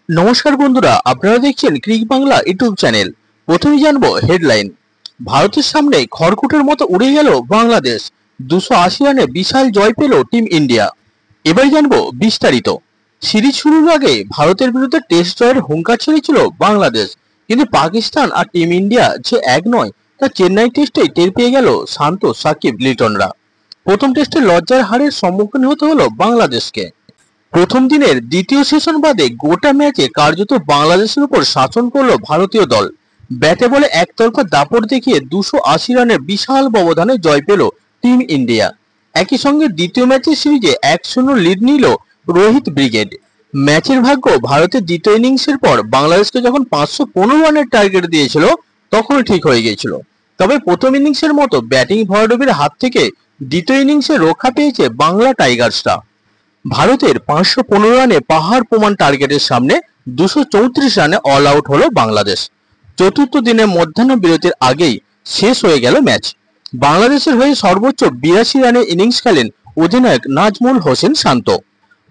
নমস্কার বন্ধুরা, আপনারা দেখছেন ক্রিক বাংলা ইউটিউব চ্যানেল। প্রথমেই জানবো হেডলাইন। ভারতের সামনে খড়কুটোর মতো উড়ে গেল বাংলাদেশ। 280 রানে বিশাল জয় পেল টিম ইন্ডিয়া। এবার জানবো বিস্তারিত। সিরিজ শুরুর আগে ভারতের বিরুদ্ধে টেস্ট জয়ের হুঙ্কার ছেড়েছিল বাংলাদেশ, কিন্তু পাকিস্তান আর টিম ইন্ডিয়া যে এক নয় তা চেন্নাই টেস্টেই টের পেয়ে গেল শান্ত, সাকিব, লিটনরা। প্রথম টেস্টে লজ্জার হারের সম্মুখীন হতে হলো বাংলাদেশকে। প্রথম দিনের দ্বিতীয় সেশন বাদে গোটা ম্যাচে কার্যত বাংলাদেশের উপর শাসন করল ভারতীয় দল। ব্যাটে বলে একতরফা দাপট দেখিয়ে 280 রানের বিশাল ব্যবধানে জয় পেল টিম ইন্ডিয়া। একই সঙ্গে দ্বিতীয় ম্যাচের সিরিজে 1-0 লিড নিল রোহিত ব্রিগেড। ম্যাচের ভাগ্য ভারতের দ্বিতীয় ইনিংসের পর বাংলাদেশকে যখন 515 রানের টার্গেট দিয়েছিল তখনই ঠিক হয়ে গিয়েছিল। তবে প্রথম ইনিংসের মতো ব্যাটিং ভরাডুবির হাত থেকে দ্বিতীয় ইনিংসে রক্ষা পেয়েছে বাংলা টাইগার্সরা। ভারতের 515 রানে পাহাড় প্রমাণ টার্গেটের সামনে 234 রানে অল আউট হলো বাংলাদেশ। চতুর্থ দিনের মধ্যাহ্ন বিরতির আগেই শেষ হয়ে গেল ম্যাচ। বাংলাদেশের হয়ে সর্বোচ্চ 82 রানের ইনিংস খেলেন অধিনায়ক নাজমুল হোসেন শান্ত।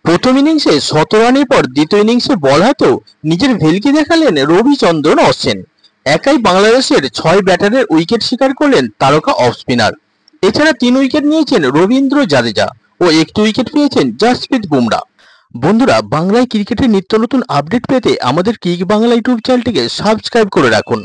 প্রথম ইনিংসে 17 রানের পর দ্বিতীয় ইনিংসে বল হাতেও নিজের ভেলকি দেখালেন রবিচন্দ্রন অশ্বিন। একাই বাংলাদেশের 6 ব্যাটারের উইকেট শিকার করলেন তারকা অফ স্পিনার। এছাড়া 3 উইকেট নিয়েছেন রবীন্দ্র জাদেজা ও 1টি উইকেট পেয়েছেন জাসপ্রীত বুমরা। বন্ধুরা, বাংলায় ক্রিকেটের নিত্য নতুন আপডেট পেতে আমাদের ক্রিক বাংলা ইউটিউব চ্যানেলটিকে সাবস্ক্রাইব করে রাখুন।